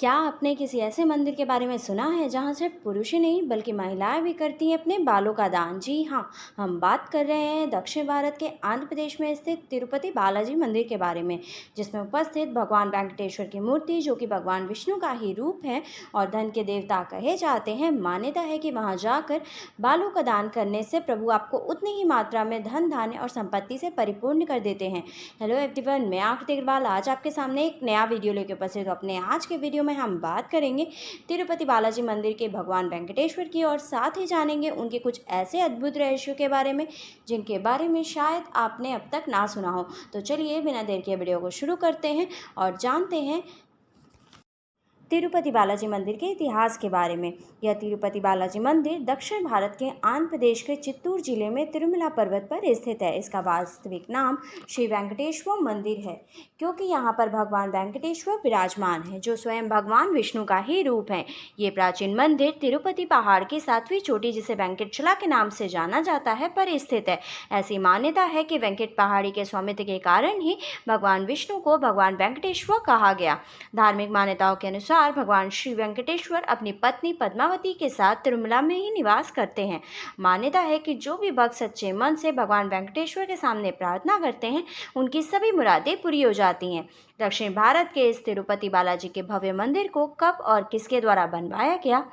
क्या आपने किसी ऐसे मंदिर के बारे में सुना है जहां सिर्फ पुरुष ही नहीं बल्कि महिलाएं भी करती हैं अपने बालों का दान? जी हाँ, हम बात कर रहे हैं दक्षिण भारत के आंध्र प्रदेश में स्थित तिरुपति बालाजी मंदिर के बारे में, जिसमें उपस्थित भगवान वेंकटेश्वर की मूर्ति, जो कि भगवान विष्णु का ही रूप है और धन के देवता कहे जाते हैं। मान्यता है कि वहां जाकर बालों का दान करने से प्रभु आपको उतनी ही मात्रा में धन, धान्य और संपत्ति से परिपूर्ण कर देते हैं। हेलो एवरीवन, मैं आकृति अग्रवाल आज आपके सामने एक नया वीडियो लेकर उपस्थित हूं। अपने आज के वीडियो में हम बात करेंगे तिरुपति बालाजी मंदिर के भगवान वेंकटेश्वर की, और साथ ही जानेंगे उनके कुछ ऐसे अद्भुत रहस्यों के बारे में जिनके बारे में शायद आपने अब तक ना सुना हो। तो चलिए बिना देर के वीडियो को शुरू करते हैं और जानते हैं तिरुपति बालाजी मंदिर के इतिहास के बारे में। यह तिरुपति बालाजी मंदिर दक्षिण भारत के आंध्र प्रदेश के चित्तूर जिले में तिरुमला पर्वत पर स्थित है। इसका वास्तविक नाम श्री वेंकटेश्वर मंदिर है, क्योंकि यहाँ पर भगवान वेंकटेश्वर विराजमान है, जो स्वयं भगवान विष्णु का ही रूप है। ये प्राचीन मंदिर तिरुपति पहाड़ की 7वीं चोटी, जिसे वेंकटचला के नाम से जाना जाता है, पर स्थित है। ऐसी मान्यता है कि वेंकट पहाड़ी के स्वामित्व के कारण ही भगवान विष्णु को भगवान वेंकटेश्वर कहा गया। धार्मिक मान्यताओं के अनुसार भगवान श्री वेंकटेश्वर अपनी पत्नी पद्मावती के साथ तिरुमला में ही निवास करते हैं। मान्यता है कि जो भी भक्त सच्चे मन से भगवान वेंकटेश्वर के सामने प्रार्थना करते हैं, उनकी सभी मुरादें पूरी हो जाती हैं। दक्षिण भारत के इस तिरुपति बालाजी के भव्य मंदिर को कब और किसके द्वारा बनवाया गया,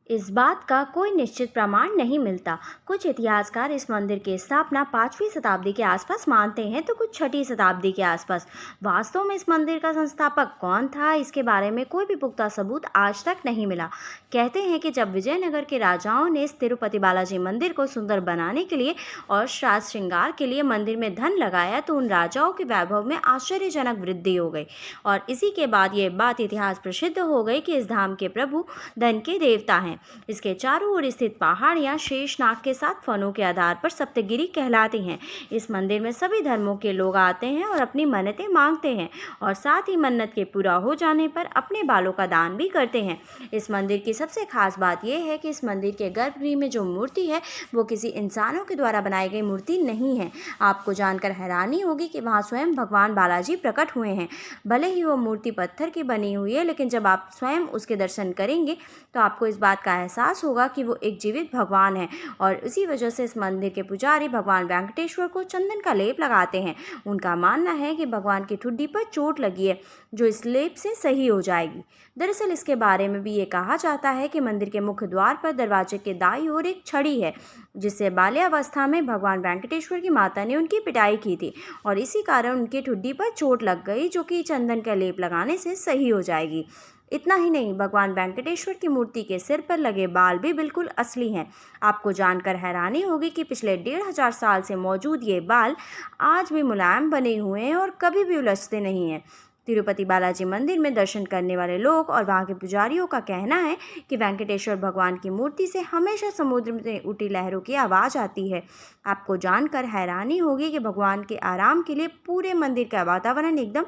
इस बात का कोई निश्चित प्रमाण नहीं मिलता। कुछ इतिहासकार इस मंदिर की स्थापना 5वीं शताब्दी के आसपास मानते हैं, तो कुछ 6वीं शताब्दी के आसपास। वास्तव में इस मंदिर का संस्थापक कौन था, इसके बारे में कोई भी पुख्ता सबूत आज तक नहीं मिला। कहते हैं कि जब विजयनगर के राजाओं ने इस तिरुपति बालाजी मंदिर को सुंदर बनाने के लिए और साज श्रृंगार के लिए मंदिर में धन लगाया, तो उन राजाओं के वैभव में आश्चर्यजनक वृद्धि हो गई, और इसी के बाद ये बात इतिहास प्रसिद्ध हो गई कि इस धाम के प्रभु धन के देवता हैं। इसके चारों ओर स्थित पहाड़ियां शेषनाग के साथ फनों के आधार पर सप्तगिरी कहलाती हैं। इस मंदिर में सभी धर्मों के लोग आते हैं और अपनी मन्नतें मांगते हैं, और साथ ही मन्नत के पूरा हो जाने पर अपने बालों का दान भी करते हैं। इस मंदिर की सबसे खास बात यह है कि इस मंदिर के गर्भगृह में जो मूर्ति है, वो किसी इंसानों के द्वारा बनाई गई मूर्ति नहीं है। आपको जानकर हैरानी होगी कि वहाँ स्वयं भगवान बालाजी प्रकट हुए हैं। भले ही वो मूर्ति पत्थर की बनी हुई है, लेकिन जब आप स्वयं उसके दर्शन करेंगे तो आपको इस बात का एहसास होगा कि वो एक जीवित भगवान है। और इसी वजह से इस मंदिर के पुजारी भगवान वेंकटेश्वर को चंदन का लेप लगाते हैं। उनका मानना है कि भगवान की ठुड्डी पर चोट लगी है, जो इस लेप से सही हो जाएगी। दरअसल इसके बारे में भी ये कहा जाता है कि मंदिर के मुख्य द्वार पर दरवाजे के दाईं ओर एक छड़ी है, जिससे बाल्यावस्था में भगवान वेंकटेश्वर की माता ने उनकी पिटाई की थी, और इसी कारण उनकी ठुड्डी पर चोट लग गई, जो कि चंदन का लेप लगाने से सही हो जाएगी। इतना ही नहीं, भगवान वेंकटेश्वर की मूर्ति के सिर पर लगे बाल भी बिल्कुल असली हैं। आपको जानकर हैरानी होगी कि पिछले 1500 साल से मौजूद ये बाल आज भी मुलायम बने हुए हैं और कभी भी उलझते नहीं हैं। तिरुपति बालाजी मंदिर में दर्शन करने वाले लोग और वहाँ के पुजारियों का कहना है कि वेंकटेश्वर भगवान की मूर्ति से हमेशा समुद्र में उठी लहरों की आवाज़ आती है। आपको जानकर हैरानी होगी कि भगवान के आराम के लिए पूरे मंदिर का वातावरण एकदम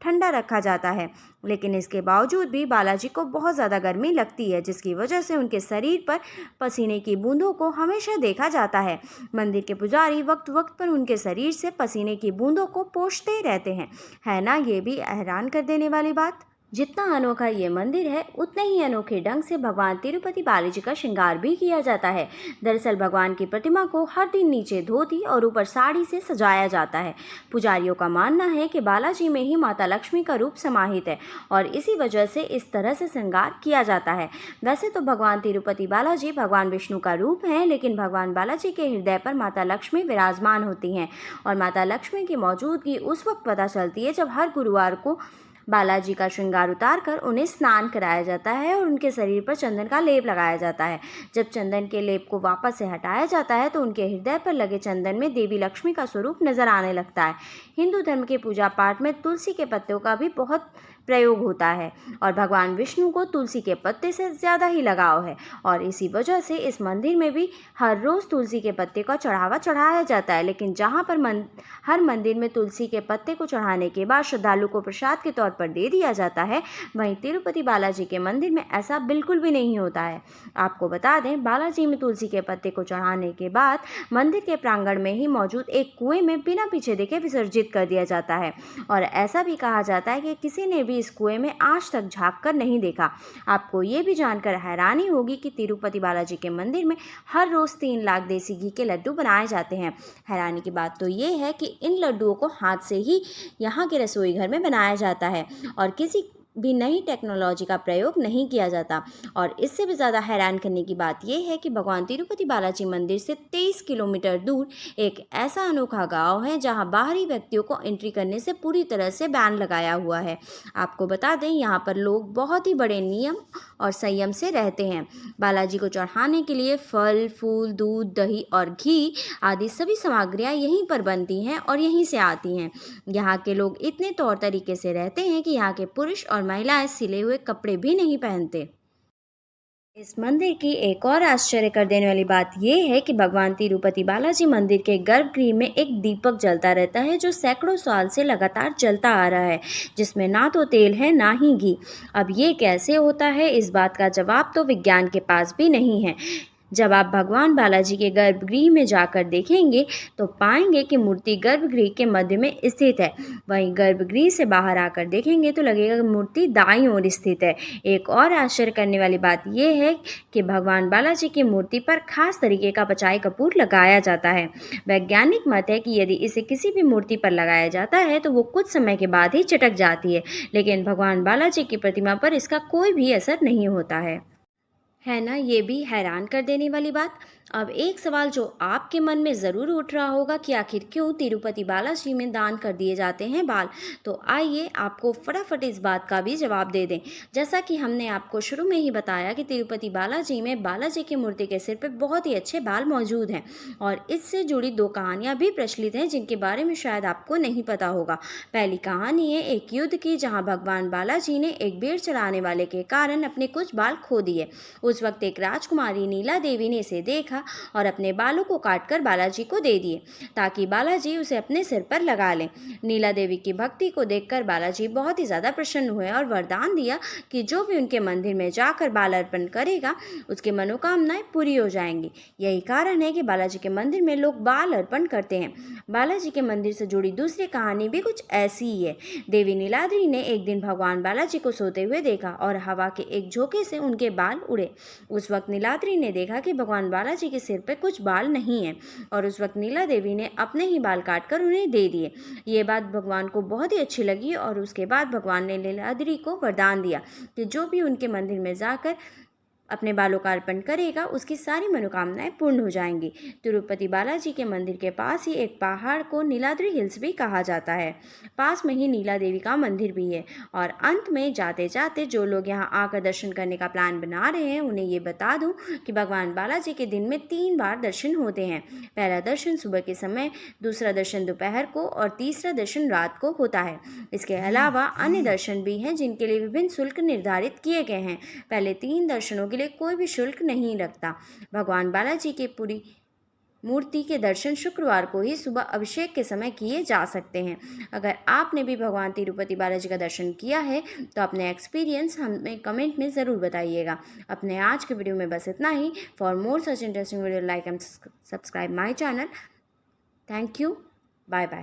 ठंडा रखा जाता है, लेकिन इसके बावजूद भी बालाजी को बहुत ज़्यादा गर्मी लगती है, जिसकी वजह से उनके शरीर पर पसीने की बूंदों को हमेशा देखा जाता है। मंदिर के पुजारी वक्त वक्त पर उनके शरीर से पसीने की बूंदों को पोंछते ही रहते हैं। है ना ये भी हैरान कर देने वाली बात। जितना अनोखा ये मंदिर है, उतने ही अनोखे ढंग से भगवान तिरुपति बालाजी का श्रृंगार भी किया जाता है। दरअसल भगवान की प्रतिमा को हर दिन नीचे धोती और ऊपर साड़ी से सजाया जाता है। पुजारियों का मानना है कि बालाजी में ही माता लक्ष्मी का रूप समाहित है, और इसी वजह से इस तरह से श्रृंगार किया जाता है। वैसे तो भगवान तिरुपति बालाजी भगवान विष्णु का रूप है, लेकिन भगवान बालाजी के हृदय पर माता लक्ष्मी विराजमान होती हैं, और माता लक्ष्मी की मौजूदगी उस वक्त पता चलती है जब हर गुरुवार को बालाजी का श्रृंगार उतार कर उन्हें स्नान कराया जाता है और उनके शरीर पर चंदन का लेप लगाया जाता है। जब चंदन के लेप को वापस से हटाया जाता है, तो उनके हृदय पर लगे चंदन में देवी लक्ष्मी का स्वरूप नजर आने लगता है। हिंदू धर्म के पूजा पाठ में तुलसी के पत्तों का भी बहुत प्रयोग होता है, और भगवान विष्णु को तुलसी के पत्ते से ज़्यादा ही लगाव है, और इसी वजह से इस मंदिर में भी हर रोज़ तुलसी के पत्ते का चढ़ावा चढ़ाया जाता है। लेकिन जहाँ पर हर मंदिर में तुलसी के पत्ते को चढ़ाने के बाद श्रद्धालु को प्रसाद के तौर पर दे दिया जाता है, वहीं तिरुपति बालाजी के मंदिर में ऐसा बिल्कुल भी नहीं होता है। आपको बता दें, बालाजी में तुलसी के पत्ते को चढ़ाने के बाद मंदिर के प्रांगण में ही मौजूद एक कुएं में बिना पीछे देखे विसर्जित कर दिया जाता है, और ऐसा भी कहा जाता है कि किसी ने भी इस कुएं में आज तक झांक कर नहीं देखा। आपको ये भी जानकर हैरानी होगी कि तिरुपति बालाजी के मंदिर में हर रोज़ 3 लाख देसी घी के लड्डू बनाए जाते हैं। हैरानी की बात तो ये है कि इन लड्डुओं को हाथ से ही यहाँ के रसोई घर में बनाया जाता है और किसी भी नई टेक्नोलॉजी का प्रयोग नहीं किया जाता। और इससे भी ज़्यादा हैरान करने की बात यह है कि भगवान तिरुपति बालाजी मंदिर से 23 किलोमीटर दूर एक ऐसा अनोखा गांव है जहां बाहरी व्यक्तियों को एंट्री करने से पूरी तरह से बैन लगाया हुआ है। आपको बता दें, यहां पर लोग बहुत ही बड़े नियम और संयम से रहते हैं। बालाजी को चढ़ाने के लिए फल, फूल, दूध, दही और घी आदि सभी सामग्रियां यहीं पर बनती हैं और यहीं से आती हैं। यहाँ के लोग इतने तौर तरीके से रहते हैं कि यहाँ के पुरुष और महिलाएं सिले हुए कपड़े भी नहीं पहनते। इस मंदिर की एक और आश्चर्य कर देने वाली बात यह है कि भगवान तिरुपति बालाजी मंदिर के गर्भगृह में एक दीपक जलता रहता है जो सैकड़ों साल से लगातार जलता आ रहा है, जिसमें ना तो तेल है ना ही घी। अब ये कैसे होता है, इस बात का जवाब तो विज्ञान के पास भी नहीं है। जब आप भगवान बालाजी के गर्भगृह में जाकर देखेंगे तो पाएंगे कि मूर्ति गर्भगृह के मध्य में स्थित है। वहीं गर्भगृह से बाहर आकर देखेंगे तो लगेगा कि मूर्ति दाईं ओर स्थित है। एक और आश्चर्य करने वाली बात यह है कि भगवान बालाजी की मूर्ति पर खास तरीके का पचाई कपूर लगाया जाता है। वैज्ञानिक मत है कि यदि इसे किसी भी मूर्ति पर लगाया जाता है तो वो कुछ समय के बाद ही चटक जाती है, लेकिन भगवान बालाजी की प्रतिमा पर इसका कोई भी असर नहीं होता है ना। ये भी हैरान कर देने वाली बात। अब एक सवाल जो आपके मन में ज़रूर उठ रहा होगा कि आखिर क्यों तिरुपति बालाजी में दान कर दिए जाते हैं बाल। तो आइए आपको फटाफट इस बात का भी जवाब दे दें। जैसा कि हमने आपको शुरू में ही बताया कि तिरुपति बालाजी में बालाजी की मूर्ति के सिर पर बहुत ही अच्छे बाल मौजूद हैं और इससे जुड़ी 2 कहानियाँ भी प्रचलित हैं जिनके बारे में शायद आपको नहीं पता होगा। पहली कहानी है एक युद्ध की, जहाँ भगवान बालाजी ने एक बेड़ चढ़ाने वाले के कारण अपने कुछ बाल खो दिए। उस वक्त एक राजकुमारी नीला देवी ने इसे देखा और अपने बालों को काटकर बालाजी को दे दिए ताकि बालाजी उसे अपने सिर पर लगा लें। नीला देवी की भक्ति को देखकर बालाजी बहुत ही ज़्यादा प्रसन्न हुए और वरदान दिया कि जो भी उनके मंदिर में जाकर बाल अर्पण करेगा उसकी मनोकामनाएं पूरी हो जाएंगी। यही कारण है कि बालाजी के मंदिर में लोग बाल अर्पण करते हैं। बालाजी के मंदिर से जुड़ी दूसरी कहानी भी कुछ ऐसी ही है। देवी नीलाद्री ने एक दिन भगवान बालाजी को सोते हुए देखा और हवा के एक झोंके से उनके बाल उड़े। उस वक्त नीलाद्री ने देखा कि भगवान बालाजी के सिर पर कुछ बाल नहीं है और उस वक्त नीला देवी ने अपने ही बाल काटकर उन्हें दे दिए। ये बात भगवान को बहुत ही अच्छी लगी और उसके बाद भगवान ने नीलाद्री को वरदान दिया कि जो भी उनके मंदिर में जाकर अपने बालों का अर्पण करेगा उसकी सारी मनोकामनाएं पूर्ण हो जाएंगी। तिरुपति बालाजी के मंदिर के पास ही एक पहाड़ को नीलाद्री हिल्स भी कहा जाता है। पास में ही नीला देवी का मंदिर भी है। और अंत में जाते जाते जो लोग यहाँ आकर दर्शन करने का प्लान बना रहे हैं उन्हें ये बता दूं कि भगवान बालाजी के दिन में 3 बार दर्शन होते हैं। पहला दर्शन सुबह के समय, दूसरा दर्शन दोपहर को और तीसरा दर्शन रात को होता है। इसके अलावा अन्य दर्शन भी हैं जिनके लिए विभिन्न शुल्क निर्धारित किए गए हैं। पहले 3 दर्शनों के लिए कोई भी शुल्क नहीं लगता। भगवान बालाजी की पूरी मूर्ति के दर्शन शुक्रवार को ही सुबह अभिषेक के समय किए जा सकते हैं। अगर आपने भी भगवान तिरुपति बालाजी का दर्शन किया है तो अपने एक्सपीरियंस हमें कमेंट में ज़रूर बताइएगा। अपने आज के वीडियो में बस इतना ही। For more such interesting video like and subscribe my channel. Thank you. Bye bye.